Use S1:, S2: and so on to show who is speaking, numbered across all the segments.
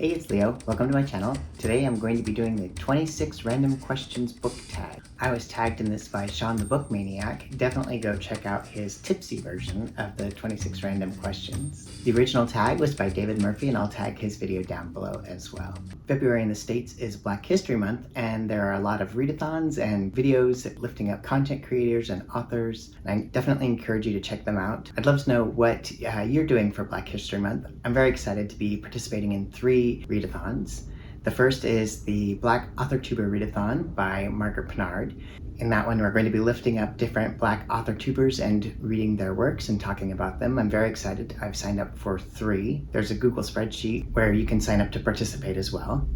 S1: Hey, it's Leo. Welcome to my channel. Today I'm going to be doing the 26 Random Questions book tag. I was tagged in this by Sean the Book Maniac. Definitely go check out his tipsy version of the 26 Random Questions. The original tag was by David Murphy, and I'll tag his video down below as well. February in the States is Black History Month, and there are a lot of readathons and videos lifting up content creators and authors. And I definitely encourage you to check them out. I'd love to know what you're doing for Black History Month. I'm very excited to be participating in 3 readathons. The first is the Black AuthorTuber Readathon by Margaret Pinard. In that one, we're going to be lifting up different Black AuthorTubers and reading their works and talking about them. I'm very excited. I've signed up for 3. There's a Google spreadsheet where you can sign up to participate as well.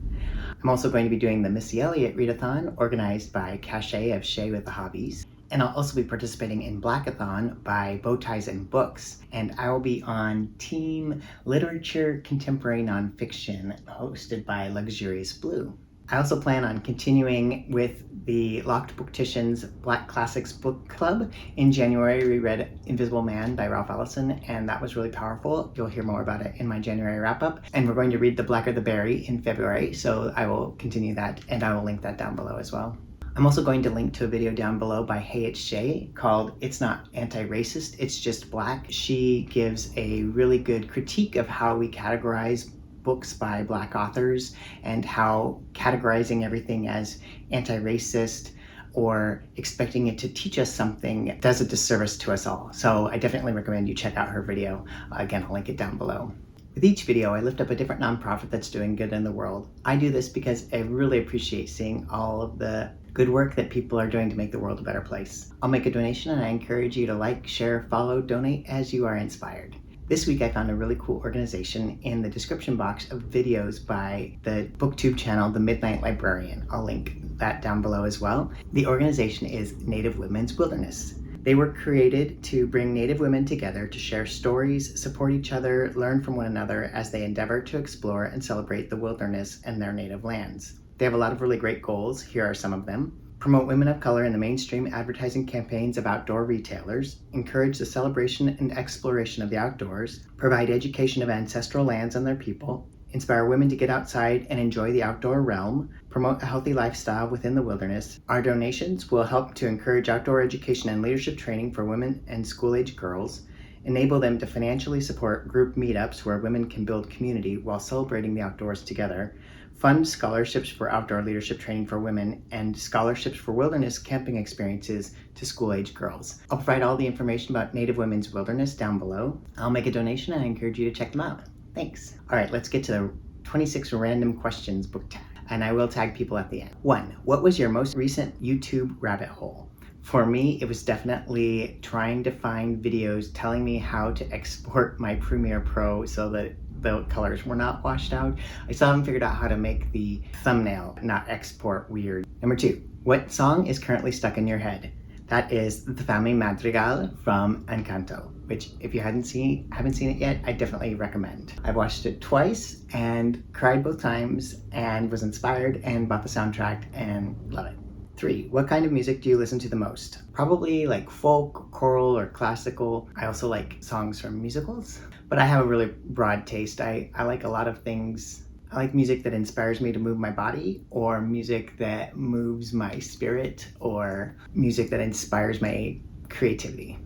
S1: I'm also going to be doing the Missy Elliott Readathon, organized by Cache of Shay with the Hobbies. And I'll also be participating in Blackathon by Bowties and Books, and I will be on Team Literature Contemporary Nonfiction, hosted by Luxurious Blue. I also plan on continuing with the Locked Bookticians Black Classics Book Club. In January, we read Invisible Man by Ralph Ellison, and that was really powerful. You'll hear more about it in my January wrap-up. And we're going to read The Blacker the Berry in February, so I will continue that, and I will link that down below as well. I'm also going to link to a video down below by Hey It's Shay called It's Not Anti-Racist, It's Just Black. She gives a really good critique of how we categorize books by Black authors and how categorizing everything as anti-racist or expecting it to teach us something does a disservice to us all. So I definitely recommend you check out her video. Again, I'll link it down below. With each video, I lift up a different nonprofit that's doing good in the world. I do this because I really appreciate seeing all of the good work that people are doing to make the world a better place. I'll make a donation, and I encourage you to like, share, follow, donate as you are inspired. This week I found a really cool organization in the description box of videos by the BookTube channel, The Midnight Librarian. I'll link that down below as well. The organization is Native Women's Wilderness. They were created to bring Native women together to share stories, support each other, learn from one another as they endeavor to explore and celebrate the wilderness and their native lands. They have a lot of really great goals. Here are some of them. Promote women of color in the mainstream advertising campaigns of outdoor retailers, encourage the celebration and exploration of the outdoors, provide education of ancestral lands and their people, inspire women to get outside and enjoy the outdoor realm, promote a healthy lifestyle within the wilderness. Our donations will help to encourage outdoor education and leadership training for women and school-age girls, enable them to financially support group meetups where women can build community while celebrating the outdoors together, fund scholarships for outdoor leadership training for women, and scholarships for wilderness camping experiences to school-age girls. I'll provide all the information about Native Women's Wilderness down below. I'll make a donation, and I encourage you to check them out. Thanks. All right, let's get to the 26 Random Questions book tag, and I will tag people at the end. 1. What was your most recent YouTube rabbit hole? For me, it was definitely trying to find videos telling me how to export my Premiere Pro so that the colors were not washed out. I still haven't figured out how to make the thumbnail not export weird. Number 2, what song is currently stuck in your head? That is the Family Madrigal from Encanto, which if you haven't seen it yet, I definitely recommend. I've watched it twice and cried both times and was inspired and bought the soundtrack and love it. 3, what kind of music do you listen to the most? Probably like folk, choral, or classical. I also like songs from musicals, but I have a really broad taste. I like a lot of things. I like music that inspires me to move my body, or music that moves my spirit, or music that inspires my creativity.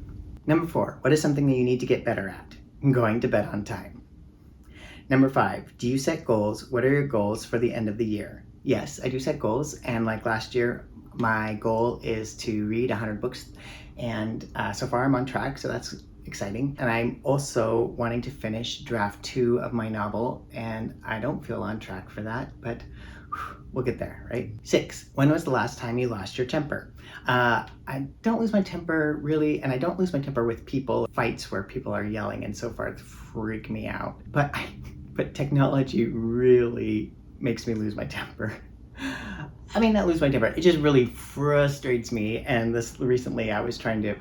S1: Number 4, what is something that you need to get better at? Going to bed on time. Number 5, do you set goals? What are your goals for the end of the year? Yes, I do set goals, and like last year, my goal is to read 100 books, and so far I'm on track, so that's exciting. And I'm also wanting to finish draft 2 of my novel, and I don't feel on track for that, but we'll get there, right? 6, when was the last time you lost your temper? I don't lose my temper really, and I don't lose my temper with people. Fights where people are yelling and so forth freak me out, but technology really makes me lose my temper. I mean, not lose my temper, it just really frustrates me. And recently I was trying to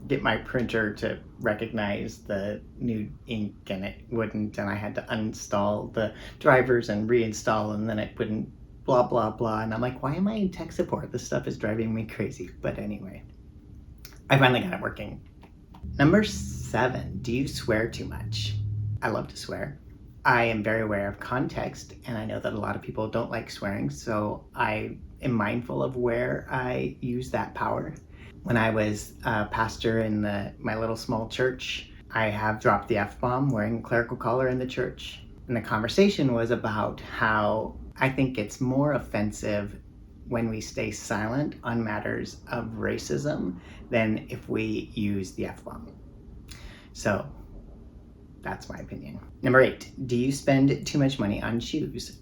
S1: get my printer to recognize the new ink, and it wouldn't, and I had to uninstall the drivers and reinstall, and then it wouldn't, blah blah blah, and I'm like, why am I in tech support? This stuff is driving me crazy. But anyway, I finally got it working. Number 7, do you swear too much? I love to swear. I am very aware of context, and I know that a lot of people don't like swearing, so I am mindful of where I use that power. When I was a pastor in my little small church, I have dropped the F-bomb wearing a clerical collar in the church. And the conversation was about how I think it's more offensive when we stay silent on matters of racism than if we use the F-bomb. So that's my opinion. Number 8, do you spend too much money on shoes?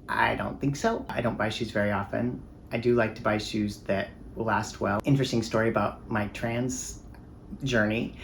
S1: I don't think so. I don't buy shoes very often. I do like to buy shoes that will last well. Interesting story about my trans journey.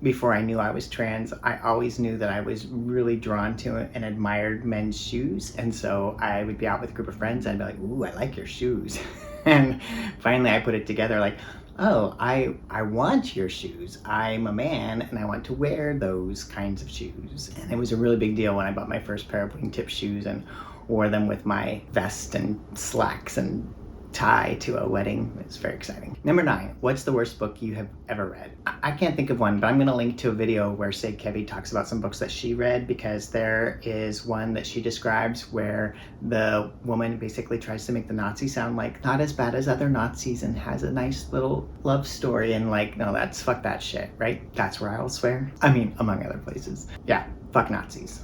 S1: Before I knew I was trans, I always knew that I was really drawn to and admired men's shoes. And so I would be out with a group of friends and I'd be like, ooh, I like your shoes. And finally I put it together like, oh, I want your shoes. I'm a man and I want to wear those kinds of shoes. And it was a really big deal when I bought my first pair of wingtip shoes and wore them with my vest and slacks and tie to a wedding. It's very exciting. Number 9, what's the worst book you have ever read? I can't think of one, but I'm going to link to a video where Say Kevy talks about some books that she read, because there is one that she describes where the woman basically tries to make the Nazis sound like not as bad as other Nazis and has a nice little love story, and like, no, that's fuck that shit, right? That's where I'll swear. I mean, among other places. Yeah, fuck Nazis.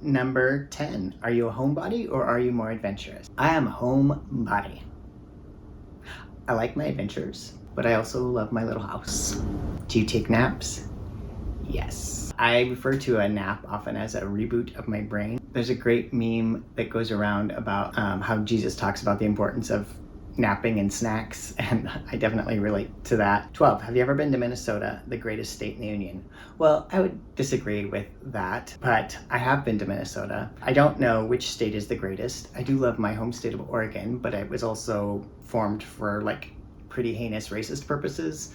S1: Number 10, are you a homebody or are you more adventurous? I am a homebody. I like my adventures, but I also love my little house. Do you take naps? Yes. I refer to a nap often as a reboot of my brain. There's a great meme that goes around about how Jesus talks about the importance of napping and snacks, and I definitely relate to that. 12, have you ever been to Minnesota, the greatest state in the union? Well, I would disagree with that, but I have been to Minnesota. I don't know which state is the greatest. I do love my home state of Oregon, but it was also formed for like pretty heinous racist purposes.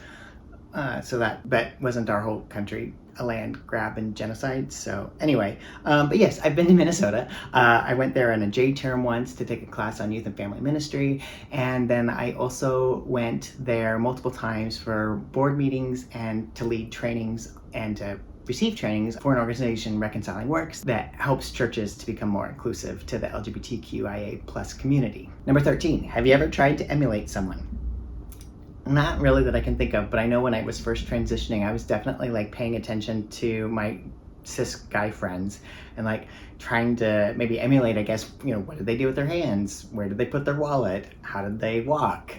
S1: So that wasn't our whole country a land grab and genocide. So anyway, but yes, I've been to Minnesota. I went there on a J term once to take a class on youth and family ministry. And then I also went there multiple times for board meetings and to lead trainings and to receive trainings for an organization, Reconciling Works, that helps churches to become more inclusive to the LGBTQIA plus community. Number 13, have you ever tried to emulate someone? Not really that I can think of, but I know when I was first transitioning, I was definitely like paying attention to my cis guy friends and like trying to maybe emulate, I guess, you know, what did they do with their hands? Where did they put their wallet? How did they walk?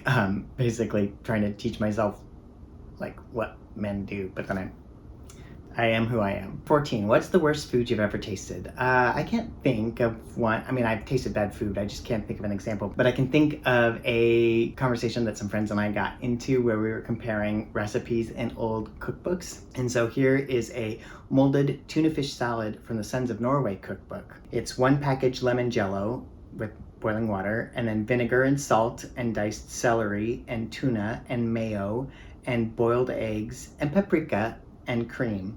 S1: Basically trying to teach myself like what men do, but then I am who I am. 14, what's the worst food you've ever tasted? I can't think of one. I mean, I've tasted bad food. I just can't think of an example. But I can think of a conversation that some friends and I got into where we were comparing recipes in old cookbooks. And so here is a molded tuna fish salad from the Sons of Norway cookbook. It's 1 package lemon jello with boiling water, and then vinegar and salt and diced celery and tuna and mayo and boiled eggs and paprika and cream.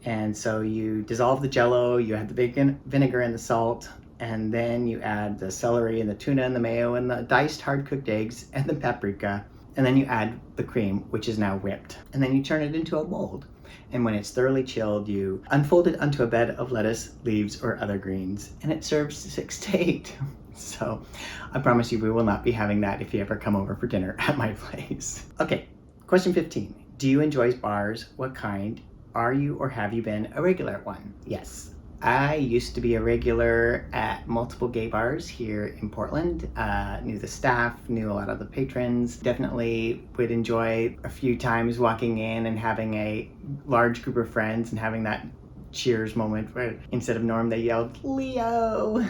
S1: And so you dissolve the jello, you add the vinegar and the salt, and then you add the celery and the tuna and the mayo and the diced hard-cooked eggs and the paprika, and then you add the cream, which is now whipped. And then you turn it into a mold. And when it's thoroughly chilled, you unfold it onto a bed of lettuce, leaves, or other greens, and it serves 6 to 8. So I promise you we will not be having that if you ever come over for dinner at my place. Okay, question 15. Do you enjoy bars? What kind? Are you or have you been a regular at one? Yes. I used to be a regular at multiple gay bars here in Portland. Knew the staff, knew a lot of the patrons. Definitely would enjoy a few times walking in and having a large group of friends and having that cheers moment where instead of Norm they yelled, Leo!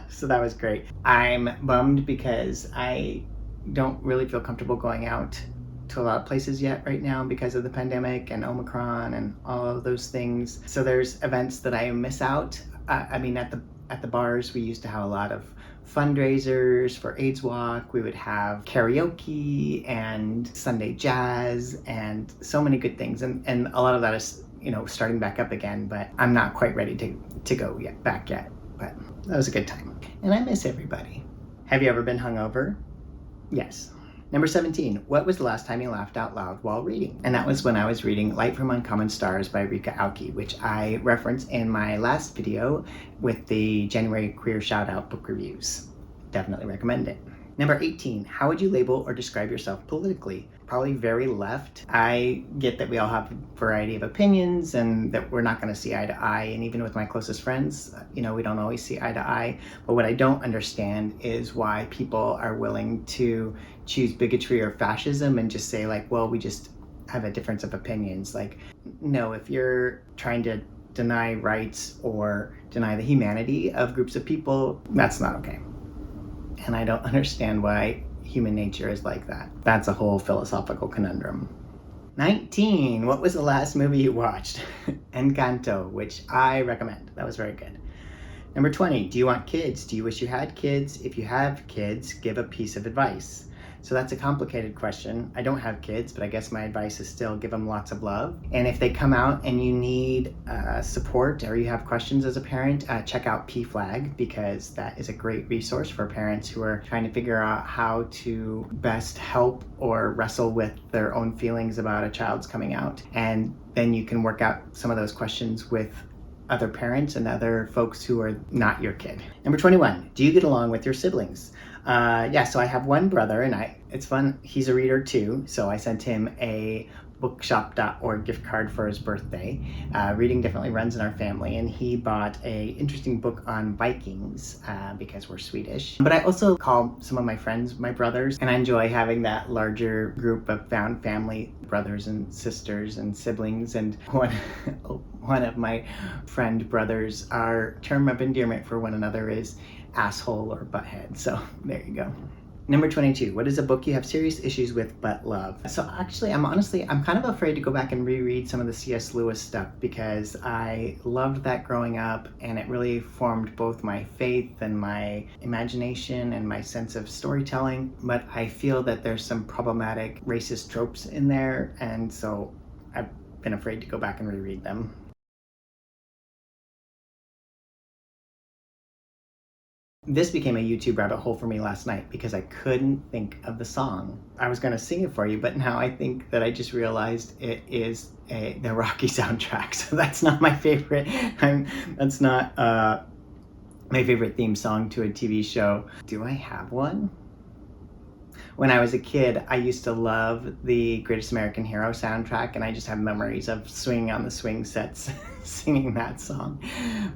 S1: So that was great. I'm bummed because I don't really feel comfortable going out to a lot of places yet right now because of the pandemic and Omicron and all of those things. So there's events that I miss out. I mean, at the bars, we used to have a lot of fundraisers for AIDS Walk. We would have karaoke and Sunday jazz and so many good things. And a lot of that is, you know, starting back up again, but I'm not quite ready to go back yet. But that was a good time. And I miss everybody. Have you ever been hungover? Yes. Number 17, what was the last time you laughed out loud while reading? And that was when I was reading Light from Uncommon Stars by Rika Aoki, which I referenced in my last video with the January Queer Shoutout book reviews. Definitely recommend it. Number 18, how would you label or describe yourself politically? Probably very left. I get that we all have a variety of opinions and that we're not going to see eye to eye. And even with my closest friends, we don't always see eye to eye. But what I don't understand is why people are willing to choose bigotry or fascism and just say like, well, we just have a difference of opinions. Like, no, if you're trying to deny rights or deny the humanity of groups of people, that's not okay. And I don't understand why human nature is like that. That's a whole philosophical conundrum. 19, what was the last movie you watched? Encanto, which I recommend. That was very good. Number 20, do you want kids? Do you wish you had kids? If you have kids, give a piece of advice. So that's a complicated question. I don't have kids, but I guess my advice is still give them lots of love. And if they come out and you need support or you have questions as a parent, check out PFLAG, because that is a great resource for parents who are trying to figure out how to best help or wrestle with their own feelings about a child's coming out. And then you can work out some of those questions with other parents and other folks who are not your kid. Number 21, do you get along with your siblings? So I have one brother, and it's fun. He's a reader too, so I sent him a bookshop.org gift card for his birthday. Reading definitely runs in our family, and he bought a interesting book on Vikings because we're Swedish. But I also call some of my friends my brothers, and I enjoy having that larger group of found family, brothers and sisters and siblings. And one of my friend brothers, our term of endearment for one another is asshole or butthead. So there you go. Number 22, what is a book you have serious issues with but love? So actually, I'm kind of afraid to go back and reread some of the C.S. Lewis stuff because I loved that growing up, and it really formed both my faith and my imagination and my sense of storytelling. But I feel that there's some problematic racist tropes in there, and so I've been afraid to go back and reread them. This became a YouTube rabbit hole for me last night because I couldn't think of the song. I was going to sing it for you, but now I think that I just realized it is the Rocky soundtrack. So that's not my favorite. That's not my favorite theme song to a TV show. Do I have one? When I was a kid, I used to love the Greatest American Hero soundtrack, and I just have memories of swinging on the swing sets singing that song.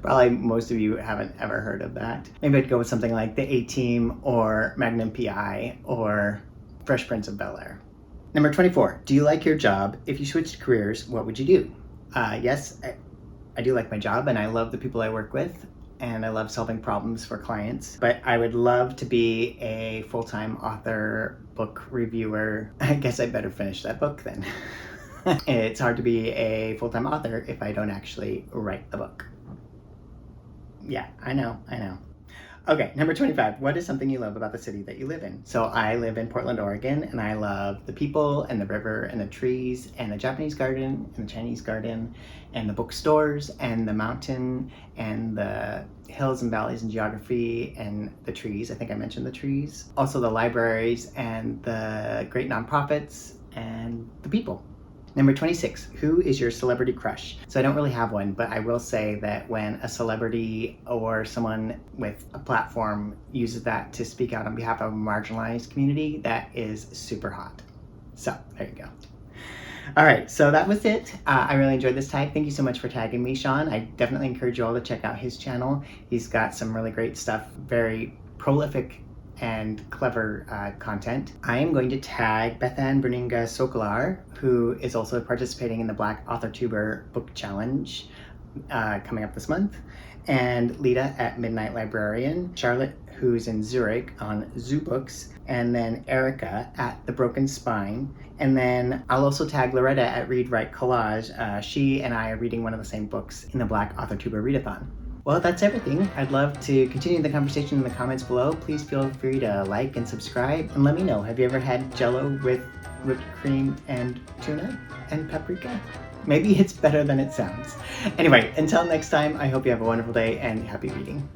S1: Probably most of you haven't ever heard of that. Maybe I'd go with something like The A-Team or Magnum P.I. or Fresh Prince of Bel-Air. Number 24, do you like your job? If you switched careers, what would you do? Yes, I do like my job, and I love the people I work with, and I love solving problems for clients, but I would love to be a full-time author, book reviewer. I guess I better finish that book then. It's hard to be a full-time author if I don't actually write the book. Yeah, I know. Okay, number 25, what is something you love about the city that you live in? So I live in Portland, Oregon, and I love the people and the river and the trees and the Japanese garden and the Chinese garden and the bookstores and the mountain and the hills and valleys and geography and the trees. I think I mentioned the trees. Also the libraries and the great nonprofits and the people. Number 26, who is your celebrity crush? So I don't really have one, but I will say that when a celebrity or someone with a platform uses that to speak out on behalf of a marginalized community, that is super hot. So there you go. All right, so that was it. I really enjoyed this tag. Thank you so much for tagging me, Sean. I definitely encourage you all to check out his channel. He's got some really great stuff, very prolific and clever content. I am going to tag Bethan Berninga Sokolar, who is also participating in the Black AuthorTuber Book Challenge coming up this month, and Lita at Midnight Librarian, Charlotte, who's in Zurich on Zoo Books, and then Erica at The Broken Spine. And then I'll also tag Loretta at Read Write Collage. She and I are reading one of the same books in the Black AuthorTuber Readathon. Well, that's everything. I'd love to continue the conversation in the comments below. Please feel free to like and subscribe, and let me know, have you ever had Jell-O with whipped cream and tuna and paprika? Maybe it's better than it sounds. Anyway, until next time, I hope you have a wonderful day and happy reading.